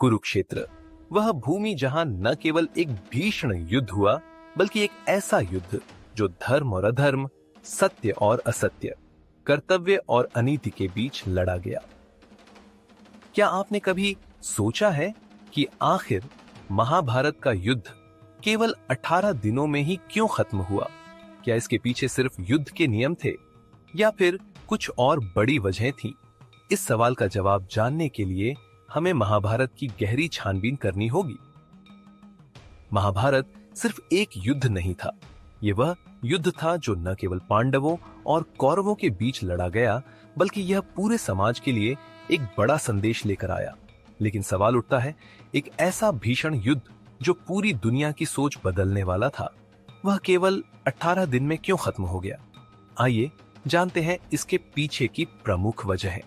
कुरुक्षेत्र, वह भूमि जहां न केवल एक भीषण युद्ध हुआ बल्कि एक ऐसा युद्ध जो धर्म और अधर्म, सत्य और असत्य, कर्तव्य और अनीति के बीच लड़ा गया। क्या आपने कभी सोचा है कि आखिर महाभारत का युद्ध केवल 18 दिनों में ही क्यों खत्म हुआ? क्या इसके पीछे सिर्फ युद्ध के नियम थे या फिर कुछ और बड़ी वजहें थीं? इस सवाल का जवाब जानने के लिए हमें महाभारत की गहरी छानबीन करनी होगी। महाभारत सिर्फ एक युद्ध नहीं था, ये वह युद्ध था जो न केवल पांडवों और कौरवों के बीच लड़ा गया बल्कि यह पूरे समाज के लिए एक बड़ा संदेश लेकर आया। लेकिन सवाल उठता है, एक ऐसा भीषण युद्ध जो पूरी दुनिया की सोच बदलने वाला था, वह केवल 18 दिन में क्यों खत्म हो गया? आइए जानते हैं इसके पीछे की प्रमुख वजहें।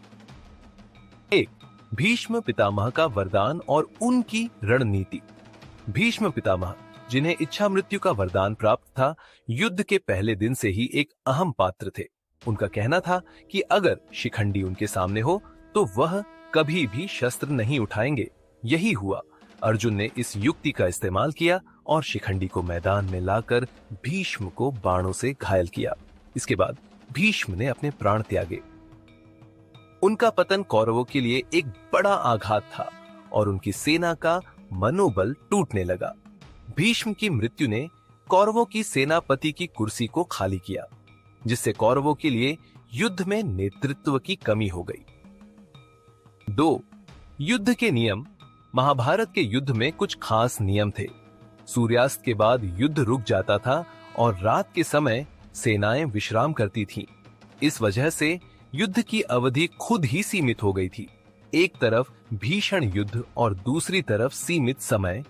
1. भीष्म पितामह का वरदान और उनकी रणनीति। भीष्म पितामह, जिन्हें इच्छा मृत्यु का वरदान प्राप्त था, युद्ध के पहले दिन से ही एक अहम पात्र थे। उनका कहना था कि अगर शिखंडी उनके सामने हो तो वह कभी भी शस्त्र नहीं उठाएंगे। यही हुआ। अर्जुन ने इस युक्ति का इस्तेमाल किया और शिखंडी को मैदान में लाकर भीष्म को बाणों से घायल किया। इसके बाद भीष्म ने अपने प्राण त्यागे। उनका पतन कौरवों के लिए एक बड़ा आघात था और उनकी सेना का मनोबल टूटने लगा। भीष्म की मृत्यु ने कौरवों की सेनापति की कुर्सी को खाली किया, जिससे कौरवों के लिए युद्ध में नेतृत्व की कमी हो गई। 2. युद्ध के नियम। महाभारत के युद्ध में कुछ खास नियम थे। सूर्यास्त के बाद युद्ध रुक जाता था और रात के समय सेनाएं विश्राम करती थीं। इस वजह से युद्ध की अवधि खुद ही सीमित हो गई थी। एक तरफ भीषण युद्ध और दूसरी तरफ सीमित समय,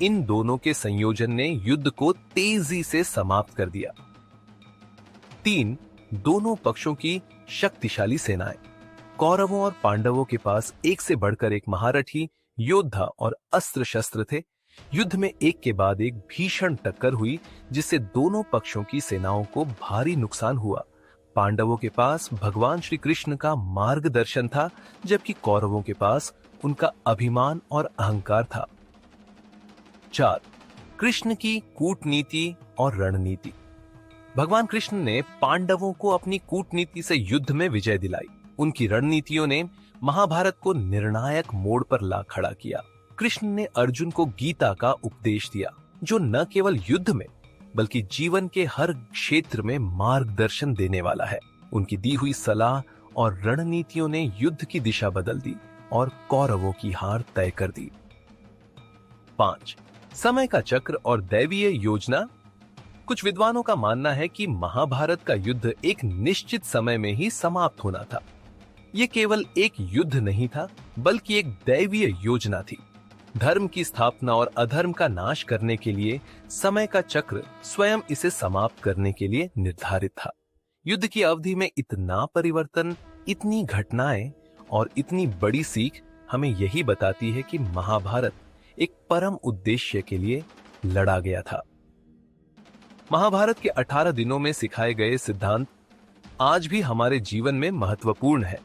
इन दोनों के संयोजन ने युद्ध को तेजी से समाप्त कर दिया। 3. दोनों पक्षों की शक्तिशाली सेनाएं। कौरवों और पांडवों के पास एक से बढ़कर एक महारथी, योद्धा और अस्त्र शस्त्र थे। युद्ध में एक के बाद एक भीषण टक्कर हुई जिससे दोनों पक्षों की सेनाओं को भारी नुकसान हुआ। पांडवों के पास भगवान श्री कृष्ण का मार्गदर्शन था, जबकि कौरवों के पास उनका अभिमान और अहंकार था। 4. कृष्ण की कूटनीति और रणनीति। भगवान कृष्ण ने पांडवों को अपनी कूटनीति से युद्ध में विजय दिलाई। उनकी रणनीतियों ने महाभारत को निर्णायक मोड़ पर ला खड़ा किया। कृष्ण ने अर्जुन को गीता का उपदेश दिया, जो न केवल युद्ध में बल्कि जीवन के हर क्षेत्र में मार्गदर्शन देने वाला है। उनकी दी हुई सलाह और रणनीतियों ने युद्ध की दिशा बदल दी और कौरवों की हार तय कर दी। 5. समय का चक्र और दैवीय योजना। कुछ विद्वानों का मानना है कि महाभारत का युद्ध एक निश्चित समय में ही समाप्त होना था। यह केवल एक युद्ध नहीं था, बल्कि एक दैवीय योजना थी। धर्म की स्थापना और अधर्म का नाश करने के लिए समय का चक्र स्वयं इसे समाप्त करने के लिए निर्धारित था। युद्ध की अवधि में इतना परिवर्तन, इतनी घटनाएं और इतनी बड़ी सीख हमें यही बताती है कि महाभारत एक परम उद्देश्य के लिए लड़ा गया था। महाभारत के 18 दिनों में सिखाए गए सिद्धांत आज भी हमारे जीवन में महत्वपूर्ण है।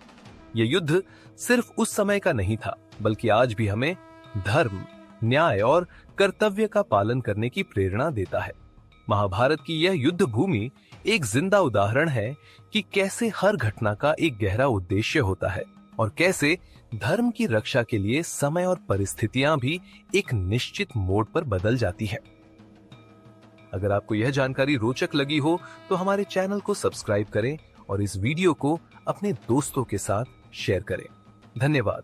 यह युद्ध सिर्फ उस समय का नहीं था, बल्कि आज भी हमें धर्म, न्याय और कर्तव्य का पालन करने की प्रेरणा देता है। महाभारत की यह युद्ध भूमि एक जिंदा उदाहरण है कि कैसे हर घटना का एक गहरा उद्देश्य होता है और कैसे धर्म की रक्षा के लिए समय और परिस्थितियां भी एक निश्चित मोड़ पर बदल जाती है। अगर आपको यह जानकारी रोचक लगी हो तो हमारे चैनल को सब्सक्राइब करें और इस वीडियो को अपने दोस्तों के साथ शेयर करें। धन्यवाद।